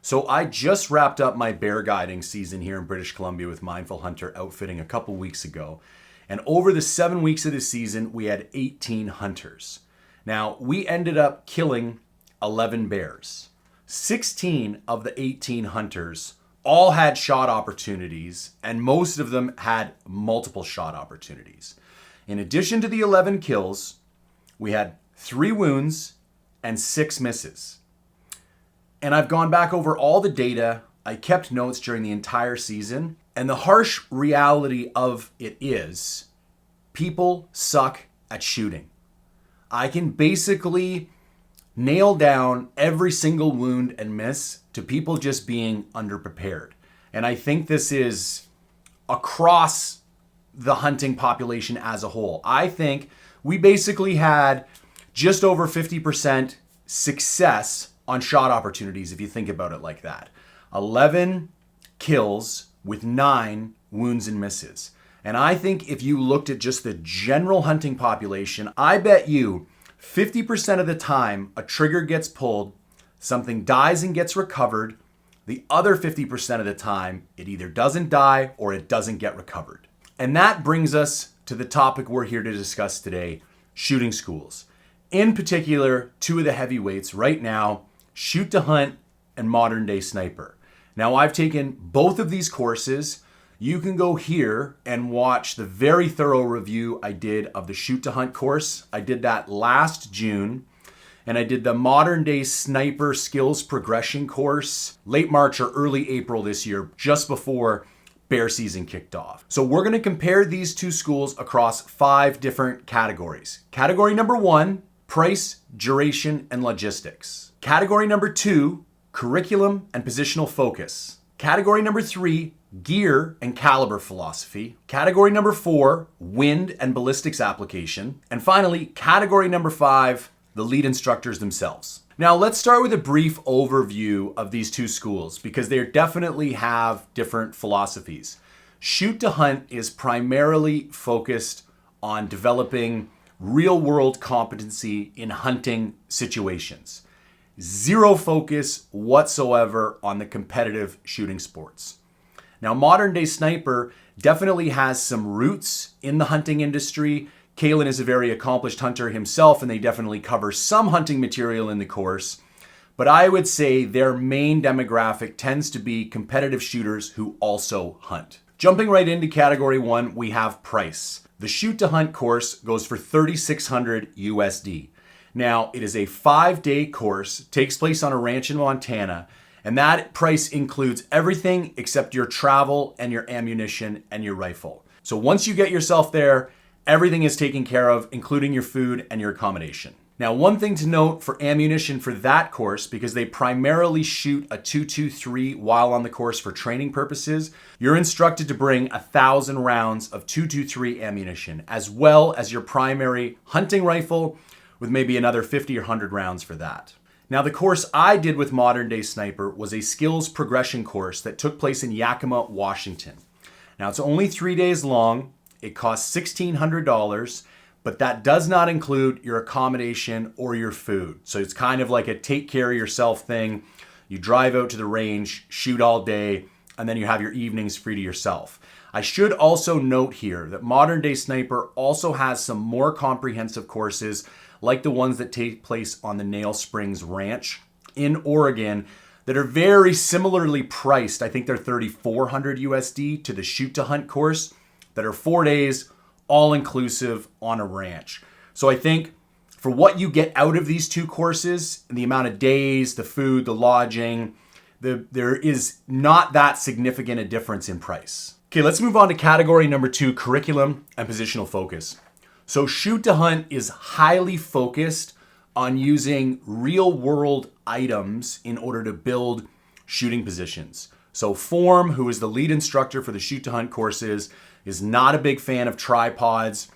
So I just wrapped up my bear guiding season here in British Columbia with Mindful Hunter Outfitting a couple weeks ago. And over the 7 weeks of the season, we had 18 hunters. Now, we ended up killing 11 bears. 16 of the 18 hunters all had shot opportunities, and most of them had multiple shot opportunities. In addition to the 11 kills, we had 3 wounds and 6 misses. And I've gone back over all the data. I kept notes during the entire season. And the harsh reality of it is, people suck at shooting. I can basically nail down every single wound and miss to people just being underprepared. And I think this is across the hunting population as a whole. I think we basically had just over 50% success on shot opportunities, if you think about it like that. 11 kills with 9 wounds and misses. And I think if you looked at just the general hunting population, I bet you 50% of the time a trigger gets pulled, something dies and gets recovered. The other 50% of the time, it either doesn't die or it doesn't get recovered. And that brings us to the topic we're here to discuss today, shooting schools. In particular, 2 of the heavyweights right now, Shoot to Hunt and Modern Day Sniper. Now, I've taken both of these courses. You can go here and watch the very thorough review I did of the Shoot to Hunt course. I did that last June. And I did the Modern Day Sniper Skills Progression course late March or early April this year, just before bear season kicked off. So we're going to compare these 2 schools across 5 different categories. Category number 1, price, duration, and logistics. Category number 2, curriculum and positional focus. Category number 3, gear and caliber philosophy. Category number 4, wind and ballistics application. And finally, category number 5, the lead instructors themselves. Now let's start with a brief overview of these 2 schools because they definitely have different philosophies. Shoot to Hunt is primarily focused on developing real-world competency in hunting situations. Zero focus whatsoever on the competitive shooting sports. Now, Modern Day Sniper definitely has some roots in the hunting industry. Caylen is a very accomplished hunter himself, and they definitely cover some hunting material in the course. But I would say their main demographic tends to be competitive shooters who also hunt. Jumping right into category 1, we have price. The Shoot to Hunt course goes for $3,600 USD. Now, it is a 5-day course, takes place on a ranch in Montana, and that price includes everything except your travel and your ammunition and your rifle. So once you get yourself there, everything is taken care of, including your food and your accommodation. Now, one thing to note for ammunition for that course, because they primarily shoot a .223 while on the course for training purposes, you're instructed to bring 1,000 rounds of .223 ammunition, as well as your primary hunting rifle, with maybe another 50 or 100 rounds for that. Now, the course I did with Modern Day Sniper was a skills progression course that took place in Yakima, Washington. Now, it's only 3 days long. It costs $1,600, but that does not include your accommodation or your food. So it's kind of like a take care of yourself thing. You drive out to the range, shoot all day, and then you have your evenings free to yourself. I should also note here that Modern Day Sniper also has some more comprehensive courses like the ones that take place on the Nail Springs Ranch in Oregon that are very similarly priced. I think they're $3,400 USD to the Shoot to Hunt course that are 4 days, all inclusive on a ranch. So I think for what you get out of these 2 courses, the amount of days, the food, the lodging, there is not that significant a difference in price. Okay, let's move on to category number 2, curriculum and positional focus. So Shoot to Hunt is highly focused on using real world items in order to build shooting positions. So Form, who is the lead instructor for the Shoot to Hunt courses, is not a big fan of tripods.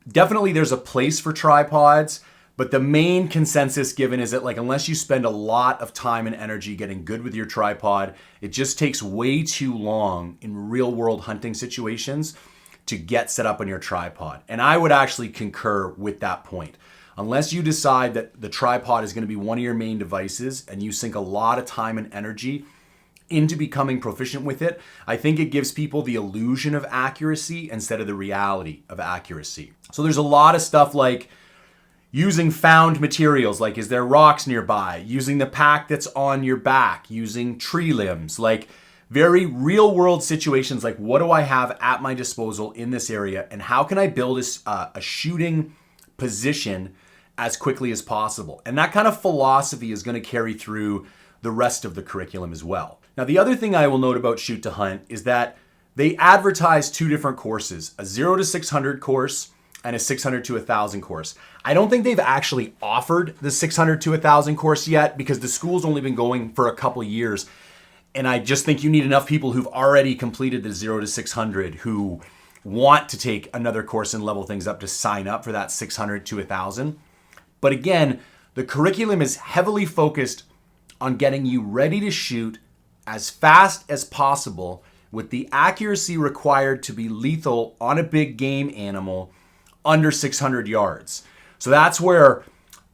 Definitely there's a place for tripods, but the main consensus given is that unless you spend a lot of time and energy getting good with your tripod, it just takes way too long in real world hunting situations to get set up on your tripod. And I would actually concur with that point. Unless you decide that the tripod is going to be one of your main devices and you sink a lot of time and energy into becoming proficient with it, I think it gives people the illusion of accuracy instead of the reality of accuracy. So there's a lot of stuff like using found materials, like is there rocks nearby, using the pack that's on your back, using tree limbs, like very real world situations like what do I have at my disposal in this area and how can I build a shooting position as quickly as possible. And that kind of philosophy is going to carry through the rest of the curriculum as well. Now, the other thing I will note about Shoot to Hunt is that they advertise two different courses, a 0 to 600 course and a 600 to 1,000 course. I don't think they've actually offered the 600 to 1,000 course yet because the school's only been going for a couple years. And I just think you need enough people who've already completed the 0 to 600 who want to take another course and level things up to sign up for that 600 to 1,000. But again, the curriculum is heavily focused on getting you ready to shoot as fast as possible with the accuracy required to be lethal on a big game animal under 600 yards. So that's where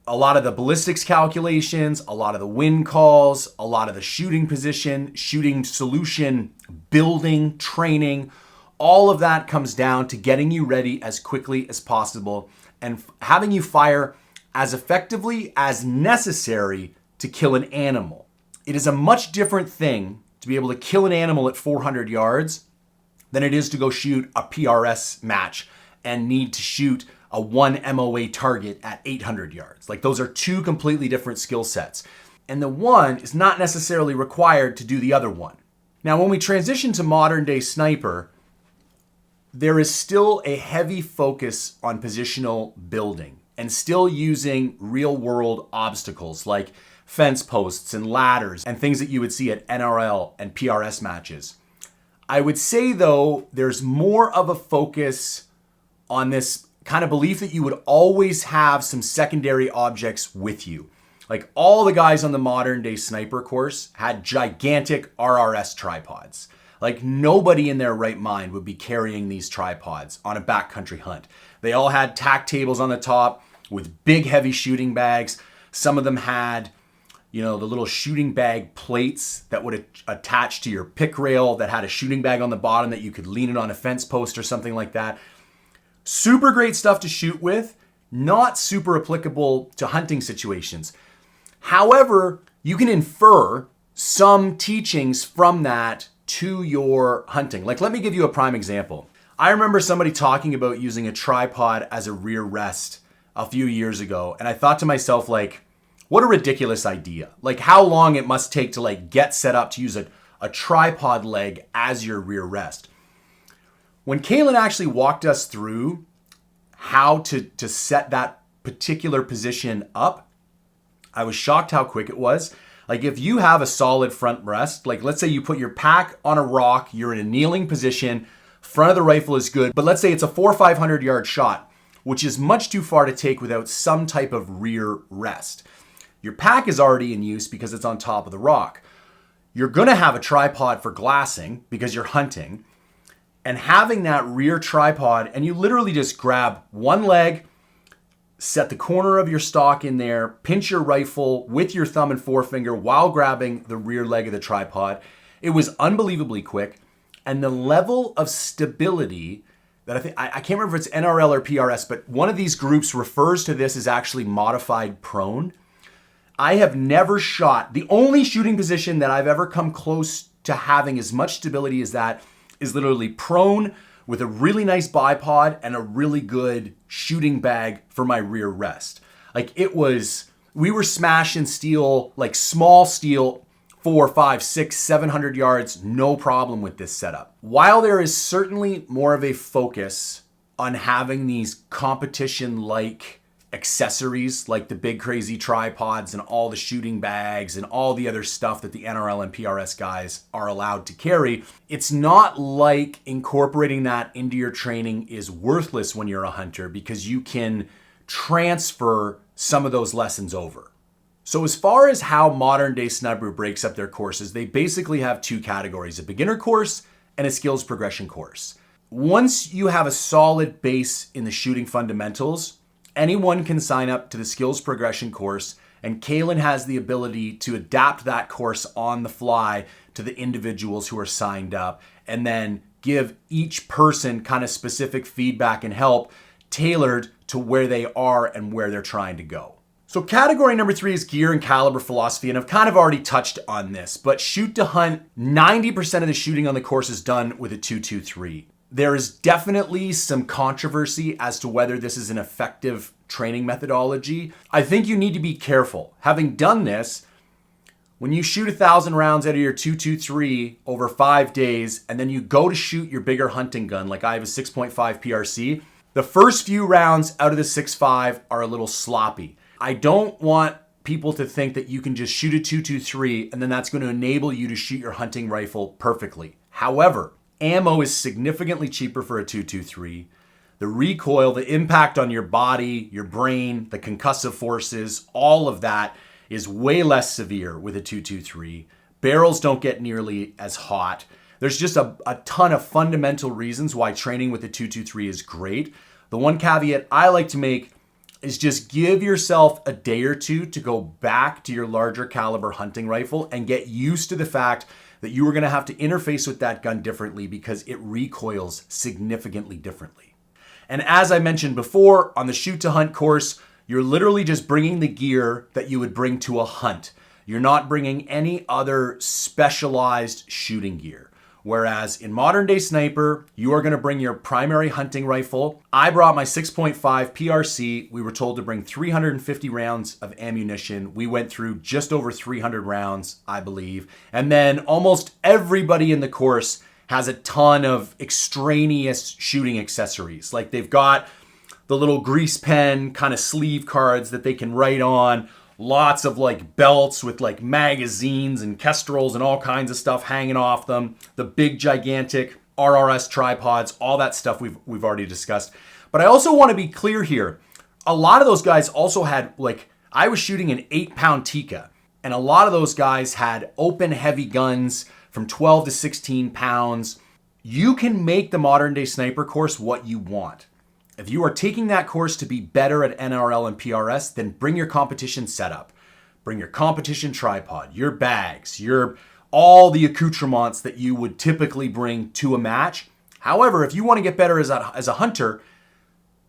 a lot of the ballistics calculations, a lot of the wind calls, a lot of the shooting position, shooting solution, building, training, all of that comes down to getting you ready as quickly as possible and having you fire as effectively as necessary to kill an animal. It is a much different thing to be able to kill an animal at 400 yards than it is to go shoot a PRS match and need to shoot a 1 MOA target at 800 yards. Like those are two completely different skill sets. And the one is not necessarily required to do the other one. Now, when we transition to modern day sniper, there is still a heavy focus on positional building and still using real world obstacles like fence posts and ladders and things that you would see at NRL and PRS matches. I would say though, there's more of a focus on this kind of belief that you would always have some secondary objects with you. Like all the guys on the modern day sniper course had gigantic RRS tripods. Like nobody in their right mind would be carrying these tripods on a backcountry hunt. They all had tack tables on the top with big heavy shooting bags. Some of them had, the little shooting bag plates that would attach to your pick rail that had a shooting bag on the bottom that you could lean it on a fence post or something like that. Super great stuff to shoot with, not super applicable to hunting situations. However, you can infer some teachings from that to your hunting. Like, let me give you a prime example. I remember somebody talking about using a tripod as a rear rest a few years ago, and I thought to myself, like, what a ridiculous idea. Like, how long it must take to get set up to use a tripod leg as your rear rest. When Caylen actually walked us through how to set that particular position up, I was shocked how quick it was. Like if you have a solid front rest, like let's say you put your pack on a rock, you're in a kneeling position, front of the rifle is good, but let's say it's a 400 or 500 yard shot, which is much too far to take without some type of rear rest. Your pack is already in use because it's on top of the rock. You're gonna have a tripod for glassing because you're hunting, and having that rear tripod, and you literally just grab one leg, set the corner of your stock in there, pinch your rifle with your thumb and forefinger while grabbing the rear leg of the tripod. It was unbelievably quick. And the level of stability that I can't remember if it's NRL or PRS, but one of these groups refers to this as actually modified prone. I have never shot, the only shooting position that I've ever come close to having as much stability as that is literally prone with a really nice bipod and a really good shooting bag for my rear rest. Like we were smashing steel, like small steel, 400, 500, 600, 700 yards, no problem with this setup. While there is certainly more of a focus on having these competition-like accessories like the big crazy tripods and all the shooting bags and all the other stuff that the NRL and PRS guys are allowed to carry, it's not like incorporating that into your training is worthless when you're a hunter because you can transfer some of those lessons over. So as far as how modern day sniper breaks up their courses, they basically have two categories, a beginner course and a skills progression course. Once you have a solid base in the shooting fundamentals, anyone can sign up to the skills progression course, and Caylen has the ability to adapt that course on the fly to the individuals who are signed up, and then give each person kind of specific feedback and help tailored to where they are and where they're trying to go. So category number 3 is gear and caliber philosophy, and I've kind of already touched on this, but shoot to hunt, 90% of the shooting on the course is done with a 2-2-3. There is definitely some controversy as to whether this is an effective training methodology. I think you need to be careful. Having done this, when you shoot 1,000 rounds out of your 2-2-3 over 5 days, and then you go to shoot your bigger hunting gun, like I have a 6.5 PRC, the first few rounds out of the 6.5 are a little sloppy. I don't want people to think that you can just shoot a 2-2-3 and then that's going to enable you to shoot your hunting rifle perfectly. However, ammo is significantly cheaper for a 2-2-3. The recoil, the impact on your body, your brain, the concussive forces, all of that is way less severe with a 2-2-3. Barrels don't get nearly as hot. There's just a ton of fundamental reasons why training with a 2-2-3 is great. The one caveat I like to make is just give yourself a day or two to go back to your larger caliber hunting rifle and get used to the fact that you are going to have to interface with that gun differently because it recoils significantly differently. And as I mentioned before, on the shoot to hunt course, you're literally just bringing the gear that you would bring to a hunt. You're not bringing any other specialized shooting gear. Whereas in modern day sniper, you are going to bring your primary hunting rifle. I brought my 6.5 PRC. We were told to bring 350 rounds of ammunition. We went through just over 300 rounds, I believe. And then almost everybody in the course has a ton of extraneous shooting accessories. Like they've got the little grease pen kind of sleeve cards that they can write on. Lots of like belts with like magazines and kestrels and all kinds of stuff hanging off them. The big gigantic RRS tripods, all that stuff we've already discussed. But I also want to be clear here. A lot of those guys also had like, I was shooting an 8-pound Tikka, and a lot of those guys had open heavy guns from 12 to 16 pounds. You can make the modern day sniper course what you want. If you are taking that course to be better at NRL and PRS, then bring your competition setup. Bring your competition tripod, your bags, all the accoutrements that you would typically bring to a match. However, if you want to get better as a hunter,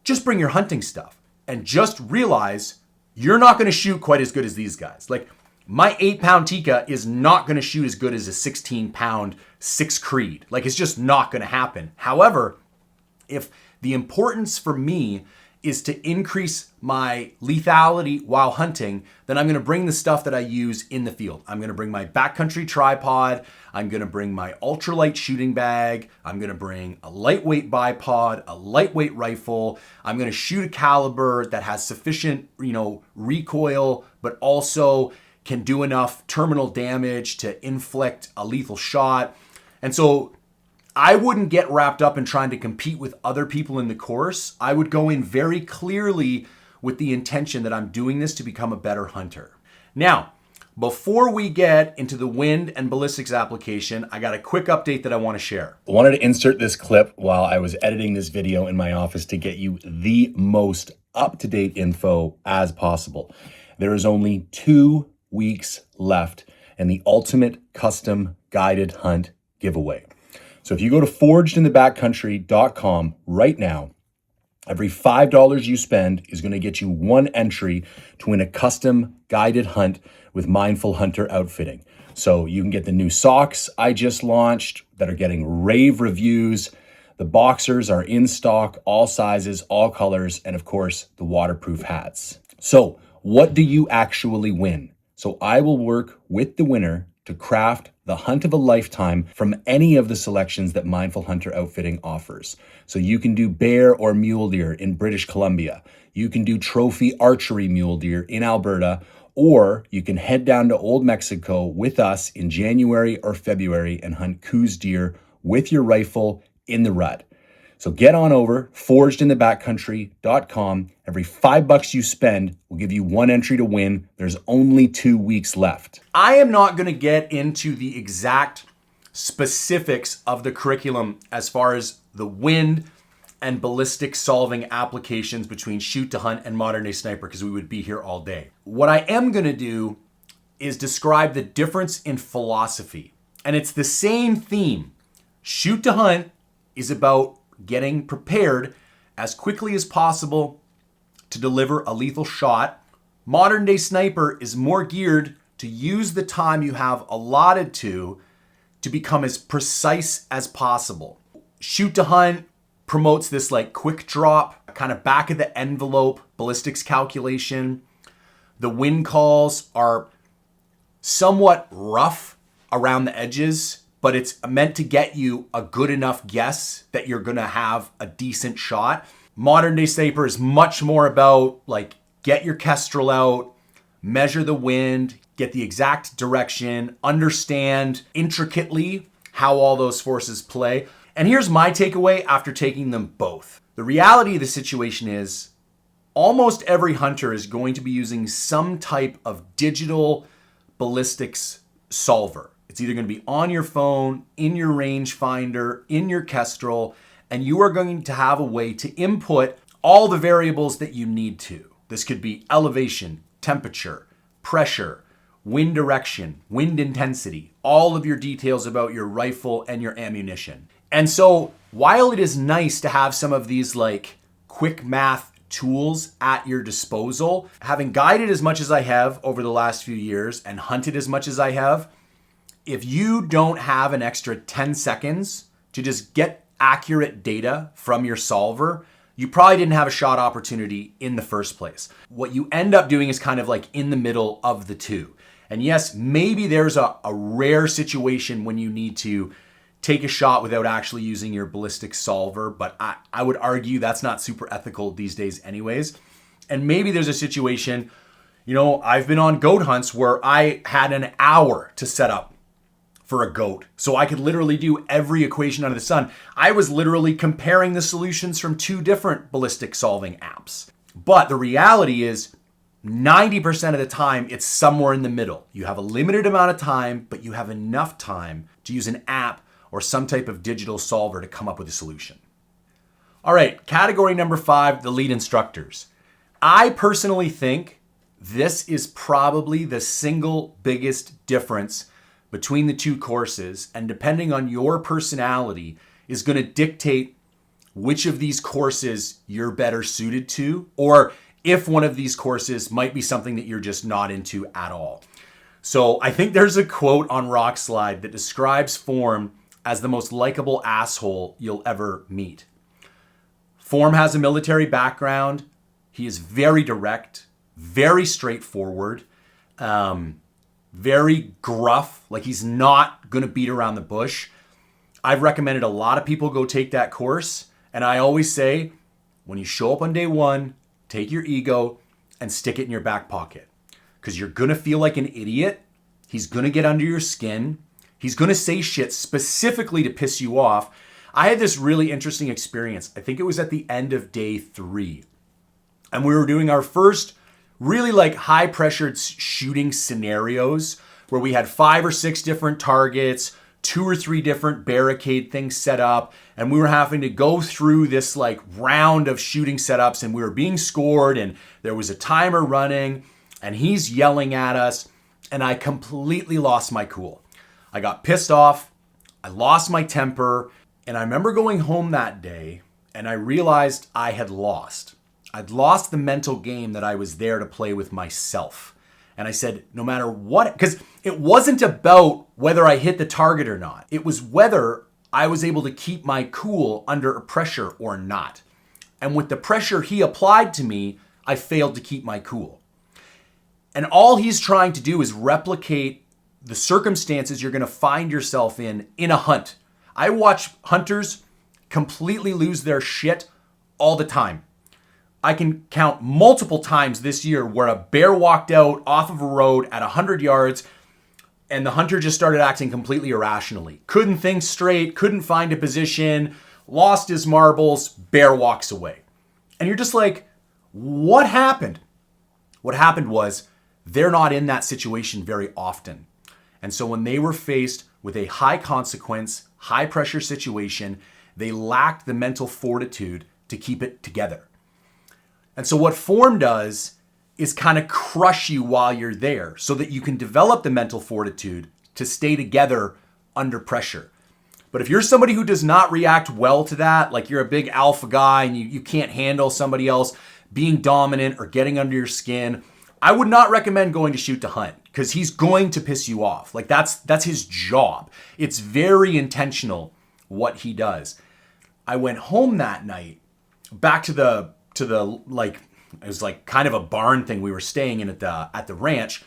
just bring your hunting stuff and just realize you're not going to shoot quite as good as these guys. Like my 8-pound Tikka is not going to shoot as good as a 16-pound 6 Creed. Like it's just not going to happen. However, if the importance for me is to increase my lethality while hunting, then I'm going to bring the stuff that I use in the field. I'm going to bring my backcountry tripod. I'm going to bring my ultralight shooting bag. I'm going to bring a lightweight bipod, a lightweight rifle. I'm going to shoot a caliber that has sufficient, recoil, but also can do enough terminal damage to inflict a lethal shot. And so I wouldn't get wrapped up in trying to compete with other people in the course. I would go in very clearly with the intention that I'm doing this to become a better hunter. Now, before we get into the wind and ballistics application, I got a quick update that I want to share. I wanted to insert this clip while I was editing this video in my office to get you the most up-to-date info as possible. There is only 2 weeks left in the Ultimate Custom Guided Hunt giveaway. So if you go to forgedinthebackcountry.com right now, every $5 you spend is going to get you 1 entry to win a custom guided hunt with Mindful Hunter outfitting. So you can get the new socks I just launched that are getting rave reviews. The boxers are in stock, all sizes, all colors, and of course, the waterproof hats. So what do you actually win? So I will work with the winner to craft the hunt of a lifetime from any of the selections that Mindful Hunter Outfitting offers. So you can do bear or mule deer in British Columbia. You can do trophy archery mule deer in Alberta, or you can head down to Old Mexico with us in January or February and hunt Coues deer with your rifle in the rut. So get on over, forgedinthebackcountry.com. Every $5 you spend will give you 1 entry to win. There's only 2 weeks left. I am not going to get into the exact specifics of the curriculum as far as the wind and ballistic solving applications between shoot to hunt and modern day sniper because we would be here all day. What I am going to do is describe the difference in philosophy. And it's the same theme. Shoot to hunt is about getting prepared as quickly as possible to deliver a lethal shot. Modern day sniper is more geared to use the time you have allotted to become as precise as possible. Shoot to hunt promotes this like quick drop, kind of back of the envelope ballistics calculation. The wind calls are somewhat rough around the edges, but it's meant to get you a good enough guess that you're gonna have a decent shot. Modern day sniper is much more about like get your kestrel out, measure the wind, get the exact direction, understand intricately how all those forces play. And here's my takeaway after taking them both. The reality of the situation is almost every hunter is going to be using some type of digital ballistics solver. It's either going to be on your phone, in your rangefinder, in your kestrel, and you are going to have a way to input all the variables that you need to. This could be elevation, temperature, pressure, wind direction, wind intensity, all of your details about your rifle and your ammunition. And so while it is nice to have some of these like quick math tools at your disposal, having guided as much as I have over the last few years and hunted as much as I have, if you don't have an extra 10 seconds to just get accurate data from your solver, you probably didn't have a shot opportunity in the first place. What you end up doing is kind of like in the middle of the two. And yes, maybe there's a rare situation when you need to take a shot without actually using your ballistic solver, but I would argue that's not super ethical these days anyways. And maybe there's a situation, I've been on goat hunts where I had an hour to set up for a goat. So I could literally do every equation under the sun. I was literally comparing the solutions from two different ballistic solving apps. But the reality is 90% of the time, it's somewhere in the middle. You have a limited amount of time, but you have enough time to use an app or some type of digital solver to come up with a solution. All right, category number 5, the lead instructors. I personally think this is probably the single biggest difference between the two courses, and depending on your personality, is going to dictate which of these courses you're better suited to, or if one of these courses might be something that you're just not into at all. So I think there's a quote on Rockslide that describes Form as the most likable asshole you'll ever meet. Form has a military background. He is very direct, very straightforward, very gruff, like he's not going to beat around the bush. I've recommended a lot of people go take that course, and I always say, when you show up on day one, take your ego and stick it in your back pocket, because you're going to feel like an idiot. He's going to get under your skin. He's going to say shit specifically to piss you off. I had this really interesting experience. I think it was at the end of day 3, and we were doing our first really like high pressured shooting scenarios where we had 5 or 6 different targets, 2 or 3 different barricade things set up. And we were having to go through this like round of shooting setups, and we were being scored, and there was a timer running, and he's yelling at us, and I completely lost my cool. I got pissed off. I lost my temper. And I remember going home that day and I realized I had lost. I'd lost the mental game that I was there to play with myself. And I said, no matter what, because it wasn't about whether I hit the target or not. It was whether I was able to keep my cool under pressure or not. And with the pressure he applied to me, I failed to keep my cool. And all he's trying to do is replicate the circumstances you're going to find yourself in a hunt. I watch hunters completely lose their shit all the time. I can count multiple times this year where a bear walked out off of a road at 100 yards and the hunter just started acting completely irrationally. Couldn't think straight, couldn't find a position, lost his marbles, bear walks away. And you're just like, what happened? What happened was they're not in that situation very often. And so when they were faced with a high consequence, high pressure situation, they lacked the mental fortitude to keep it together. And so what form does is kind of crush you while you're there so that you can develop the mental fortitude to stay together under pressure. But if you're somebody who does not react well to that, like you're a big alpha guy and you can't handle somebody else being dominant or getting under your skin, I would not recommend going to shoot to hunt because he's going to piss you off. Like that's his job. It's very intentional what he does. I went home that night, back to the like, it was like kind of a barn thing we were staying in at the ranch.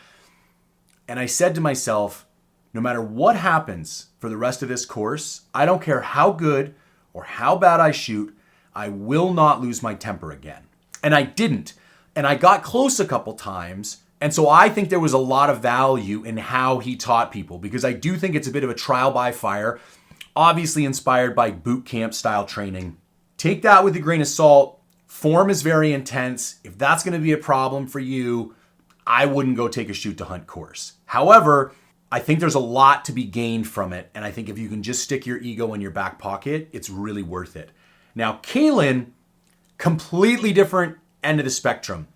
And I said to myself, no matter what happens for the rest of this course, I don't care how good or how bad I shoot, I will not lose my temper again. And I didn't. And I got close a couple times. And so I think there was a lot of value in how he taught people, because I do think it's a bit of a trial by fire, obviously inspired by boot camp style training. Take that with a grain of salt. Form is very intense. If that's going to be a problem for you, I wouldn't go take a shoot to hunt course. However, I think there's a lot to be gained from it. And I think if you can just stick your ego in your back pocket, it's really worth it. Now, Caylen, completely different end of the spectrum.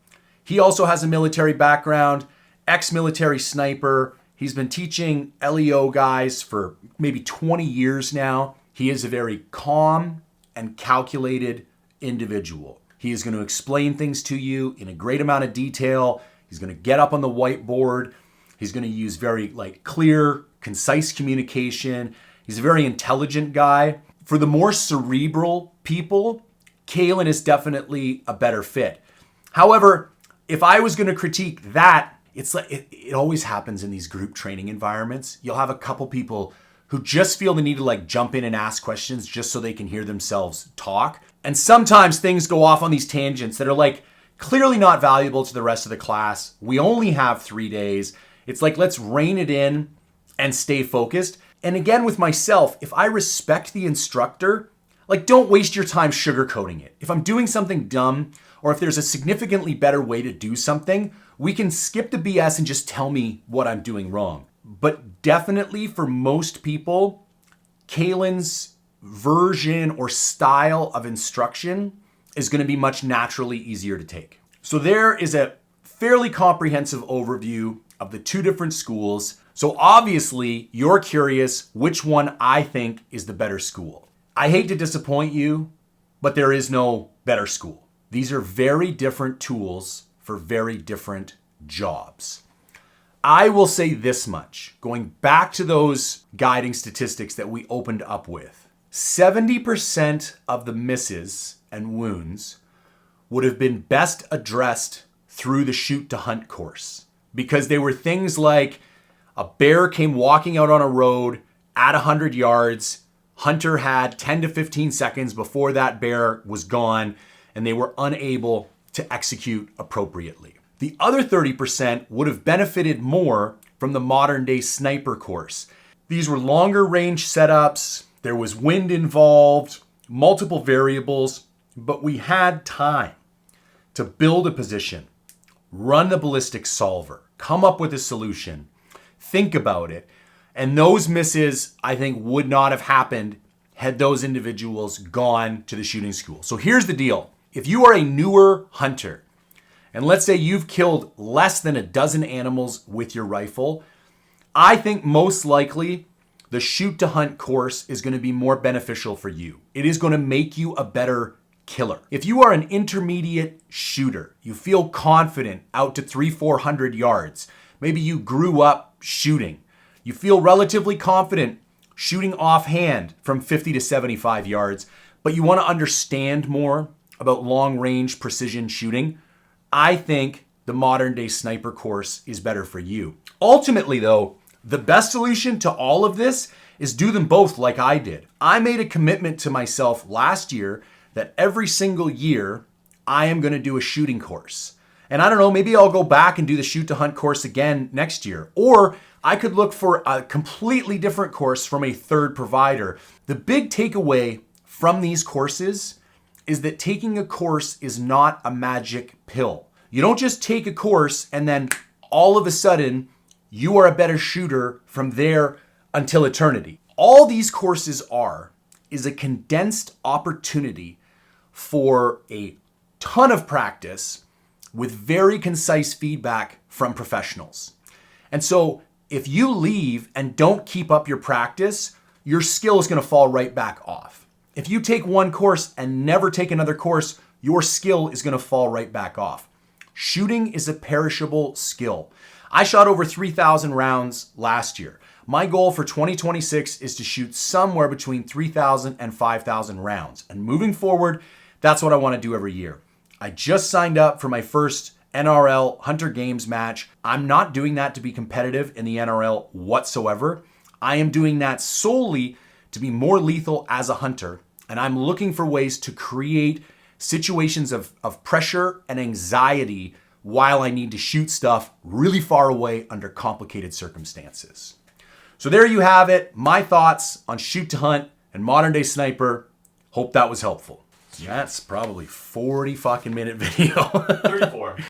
He also has a military background, ex-military sniper. He's been teaching LEO guys for maybe 20 years now. He is a very calm and calculated individual. He is going to explain things to you in a great amount of detail. He's going to get up on the whiteboard. He's going to use very clear, concise communication. He's a very intelligent guy. For the more cerebral people, Caylen is definitely a better fit. However, if I was going to critique that, it's like it always happens in these group training environments. You'll have a couple people who just feel the need to jump in and ask questions just so they can hear themselves talk. And sometimes things go off on these tangents that are clearly not valuable to the rest of the class. We only have 3 days. It's let's rein it in and stay focused. And again, with myself, if I respect the instructor, don't waste your time sugarcoating it. If I'm doing something dumb, or if there's a significantly better way to do something, we can skip the BS and just tell me what I'm doing wrong. But definitely for most people, Caylen's version or style of instruction is going to be much naturally easier to take. So there is a fairly comprehensive overview of the two different schools. So obviously you're curious which one I think is the better school. I hate to disappoint you, but there is no better school. These are very different tools for very different jobs. I will say this much, going back to those guiding statistics that we opened up with, 70% of the misses and wounds would have been best addressed through the shoot to hunt course, because they were things like a bear came walking out on a road at 100 yards, hunter had 10 to 15 seconds before that bear was gone, and they were unable to execute appropriately. The other 30% would have benefited more from the modern day sniper course. These were longer range setups, there was wind involved, multiple variables, but we had time to build a position, run the ballistic solver, come up with a solution, think about it. And those misses, I think, would not have happened had those individuals gone to the shooting school. So here's the deal. If you are a newer hunter, and let's say you've killed less than a dozen animals with your rifle, I think most likely the shoot to hunt course is going to be more beneficial for you. It is going to make you a better killer. If you are an intermediate shooter, you feel confident out to 300-400 yards, maybe you grew up shooting, you feel relatively confident shooting offhand from 50 to 75 yards, but you want to understand more about long-range precision shooting, I think the modern day sniper course is better for you. Ultimately though, the best solution to all of this is do them both like I did. I made a commitment to myself last year that every single year I am going to do a shooting course. And I don't know, maybe I'll go back and do the shoot to hunt course again next year. Or I could look for a completely different course from a third provider. The big takeaway from these courses is that taking a course is not a magic pill. You don't just take a course and then all of a sudden you are a better shooter from there until eternity. All these courses is a condensed opportunity for a ton of practice with very concise feedback from professionals. And so if you leave and don't keep up your practice, your skill is going to fall right back off. If you take one course and never take another course, your skill is going to fall right back off. Shooting is a perishable skill. I shot over 3,000 rounds last year. My goal for 2026 is to shoot somewhere between 3,000 and 5,000 rounds. And moving forward, that's what I want to do every year. I just signed up for my first NRL Hunter Games match. I'm not doing that to be competitive in the NRL whatsoever. I am doing that solely to be more lethal as a hunter. And I'm looking for ways to create situations of pressure and anxiety while I need to shoot stuff really far away under complicated circumstances. So there you have it, my thoughts on shoot to hunt and modern day sniper. Hope that was helpful. That's probably 40 fucking minute video. 34.